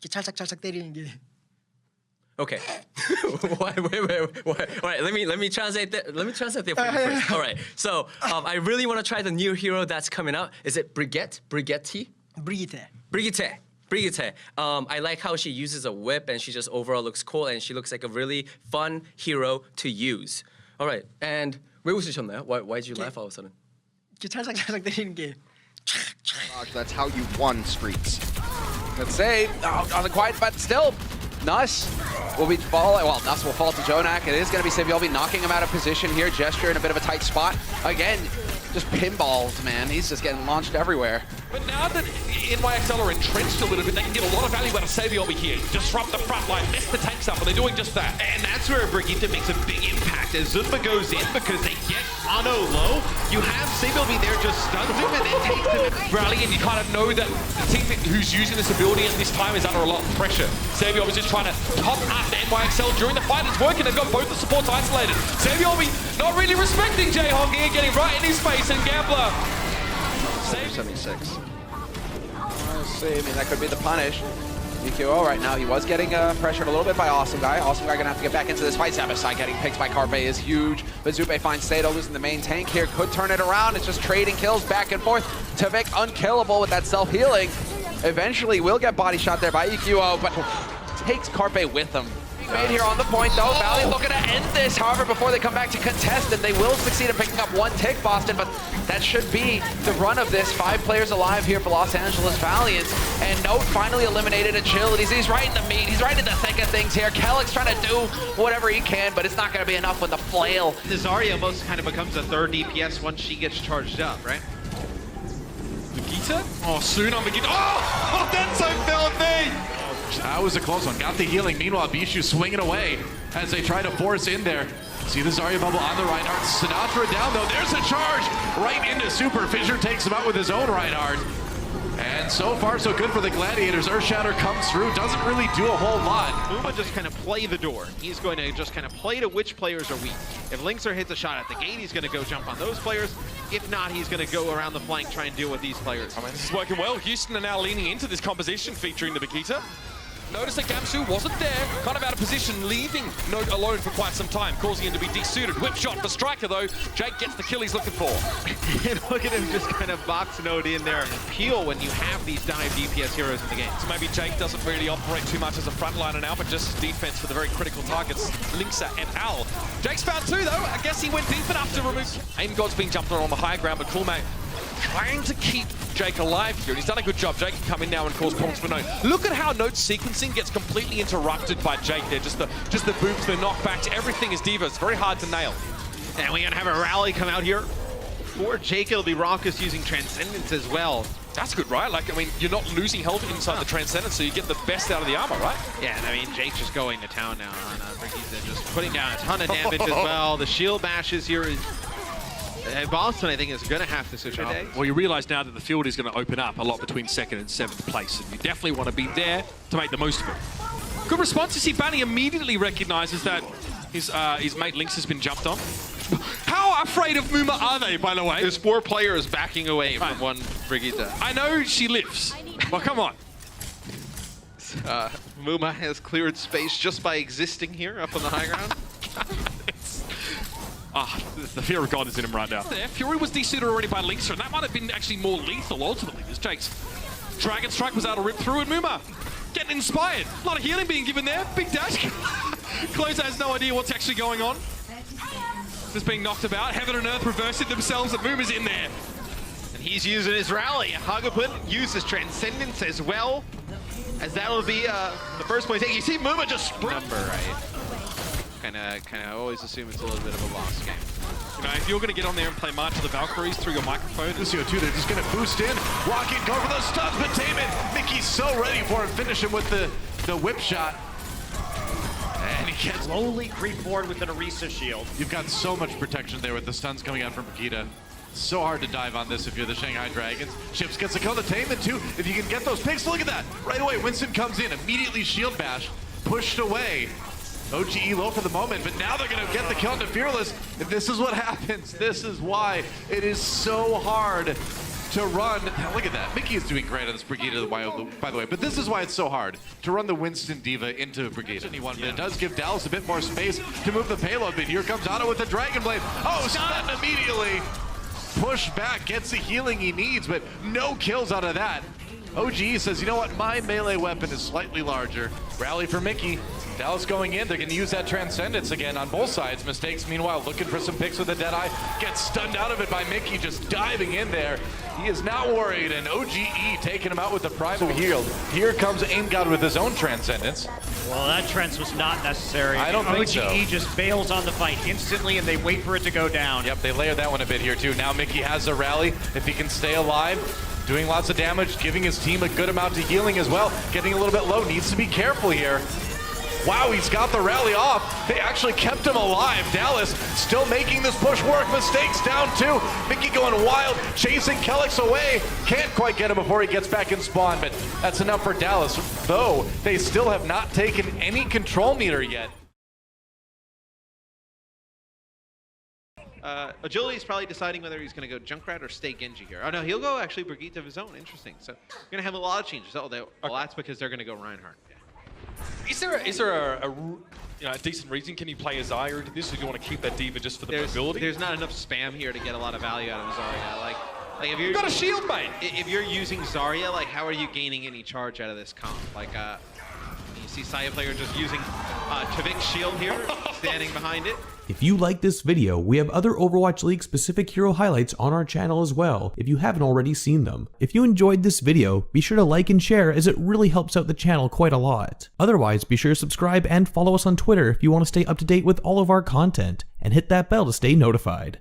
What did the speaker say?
찰싹찰싹 때리는 게. Okay. wait. Let me translate that. Let me translate that for you first. All right. So I really want to try the new hero that's coming out. Is it Brigitte? Brigitte. I like how she uses a whip and she just overall looks cool and she looks like a really fun hero to use. All right. And 왜 웃으셨나요? Why did you laugh all of a sudden? 찰싹찰싹 때리는 게. That's how you won streets. Let's say, on the quiet, but still, Nuss will be falling. Well, Nuss will fall to JjoNak. It is going to be Saebyeolbe knocking him out of position here. Gesture in a bit of a tight spot. Again, just pinballs, man. He's just getting launched everywhere. But now that NYXL are entrenched a little bit, they can get a lot of value out of Saebyeolbe here. Disrupt the front line, mess the tanks up, and they're doing just that. And that's where Brigitte makes a big impact as Zunba goes in because they get Ano low. You have Saebyeolbe there just stuns him and then takes him and rally, and you kind of know that the team who's using this ability at this time is under a lot of pressure. Saebyeolbe is just trying to top after NYXL during the fight. It's working. They've got both the supports isolated. Saebyeolbe not really respecting JjoNak here, getting right in his face, and Gambler. 76. Let's see, I mean, that could be the punish. UQO right now, he was getting pressured a little bit by Awesome Guy. Awesome Guy gonna have to get back into this fight. Saebyeolbe getting picked by Carpe is huge. But Zupe finds Sato losing the main tank here. Could turn it around. It's just trading kills back and forth. Tavik unkillable with that self-healing. Eventually will get body shot there by EQO, but takes Carpe with him. Made here on the point though. Valley looking to end this, however, before they come back to contest, and they will succeed in picking up one tick, Boston, but that should be the run of this. 5 players alive here for Los Angeles Valiant, and Note finally eliminated Agilities. He's right in the meat, he's right in the thick of things here. Kellick's trying to do whatever he can, but it's not going to be enough with the flail. the Zarya almost kind of becomes a third DPS once she gets charged up, right? Brigitte? Oh, soon on Brigitte. Oh, that's so filthy! That was a close one. Got the healing. Meanwhile, Bishu swinging away as they try to force in there. See the Zarya bubble on the Reinhardt. Sinatra down though. There's a charge right into Super. Fissure takes him out with his own Reinhardt. And so far, so good for the Gladiators. Earthshatter comes through. Doesn't really do a whole lot. Uma just kind of play the door. He's going to just kind of play to which players are weak. If Linkser hits a shot at the gate, he's going to go jump on those players. If not, he's going to go around the flank, try and deal with these players. I mean, this is working well. Houston are now leaning into this composition featuring the Brigitte. Notice that Gamsu wasn't there, kind of out of position, leaving Note alone for quite some time, causing him to be desuited. Whip shot for Striker though. Jake gets the kill he's looking for. And look at him just kind of box Note in there and peel when you have these dive DPS heroes in the game. So maybe Jake doesn't really operate too much as a frontliner now, but just defense for the very critical targets, Linkser and Al. Jake's found 2 though. I guess he went deep enough to remove. Aim God's being jumped on the high ground, but Coolmate trying to keep Jake alive here, and he's done a good job. Jake can come in now and cause problems for Note. Look at how Note's sequencing gets completely interrupted by Jake there. Just the boops, the knockbacks, everything is Diva. It's very hard to nail. And we're gonna have a rally come out here. For Jake, it'll be Raucus using Transcendence as well. That's good, right? Like, I mean, you're not losing health inside the Transcendence, so you get the best out of the armor, right? Yeah, and I mean, Jake's just going to town now on Brigitte, just putting down a ton of damage as well. The shield bashes here is... Boston, I think, is going to have to switch off. Well, you realize now that the field is going to open up a lot between 2nd and 7th place, and you definitely want to be there to make the most of it. Good response. You see, Banny immediately recognizes that his mate Lynx has been jumped on. How afraid of Muma are they, by the way? There's 4 players backing away from one Brigitte. I know she lives. Well, come on. Muma has cleared space just by existing here up on the high ground. The fear of God is in him right now. There, Fury was desuited already by Linkser, and that might have been actually more lethal ultimately, as Jake's Dragon Strike was able to rip through, and Muma getting inspired. A lot of healing being given there. Big dash. Closer has no idea what's actually going on. Just being knocked about. Heaven and Earth reversing themselves, and Muma's in there. And he's using his rally. Hagapun uses Transcendence as well, as that'll be the first point. You see Muma just number, right? Kind of always assume it's a little bit of a lost game. You know, if you're going to get on there and play March of the Valkyries through your microphone, This CO2, they're just going to boost in. Rocket, go for those stuns, but Taimou, Mickey's so ready for it. Finish him with the whip shot. And he gets... Slowly creep forward with an Orisa shield. You've got so much protection there with the stuns coming out from Brigitte. So hard to dive on this if you're the Shanghai Dragons. Chips gets a kill to Taimou too. If you can get those picks, look at that. Right away, Winston comes in, immediately shield bash, pushed away. OGE low for the moment, but now they're going to get the kill into Fearless. If this is what happens, this is why it is so hard to run. Look at that. Mickie is doing great on this Brigitte, by the way, but this is why it's so hard to run the Winston Diva into Brigitte. But it does give Dallas a bit more space to move the payload, but here comes Otto with the Dragon Blade. Oh, stunned immediately. Push back, gets the healing he needs, but no kills out of that. OGE says, you know what, my melee weapon is slightly larger. Rally for Mickie. Dallas going in, they're going to use that Transcendence again on both sides. Mistakes, meanwhile, looking for some picks with the Deadeye. Gets stunned out of it by Mickie, just diving in there. He is not worried, and OGE taking him out with the Primal Heal. Here comes AimGod with his own Transcendence. Well, that Trance was not necessary. I don't think so. OGE just bails on the fight instantly, and they wait for it to go down. Yep, they layered that one a bit here, too. Now Mickie has a rally. If he can stay alive, doing lots of damage, giving his team a good amount of healing as well. Getting a little bit low, needs to be careful here. Wow, he's got the rally off. They actually kept him alive. Dallas still making this push work. Mistakes down two. Mickie going wild, chasing Kellex away. Can't quite get him before he gets back in spawn, but that's enough for Dallas, though they still have not taken any control meter yet. Agility is probably deciding whether he's going to go Junkrat or stay Genji here. Oh no, he'll go actually Brigitte of his own. Interesting. So we're going to have a lot of changes. Oh, well, that's because they're going to go Reinhardt. Is there a decent reason? Can you play a Zarya into this, or do you want to keep that Diva just for the mobility? There's not enough spam here to get a lot of value out of Zarya. Like if you're You've got a shield, mate. If you're using Zarya, like how are you gaining any charge out of this comp? Like you see Saebyeolbe just using Tavik's shield here, standing behind it. If you like this video, we have other Overwatch League specific hero highlights on our channel as well, if you haven't already seen them. If you enjoyed this video, be sure to like and share, as it really helps out the channel quite a lot. Otherwise, be sure to subscribe and follow us on Twitter if you want to stay up to date with all of our content, and hit that bell to stay notified.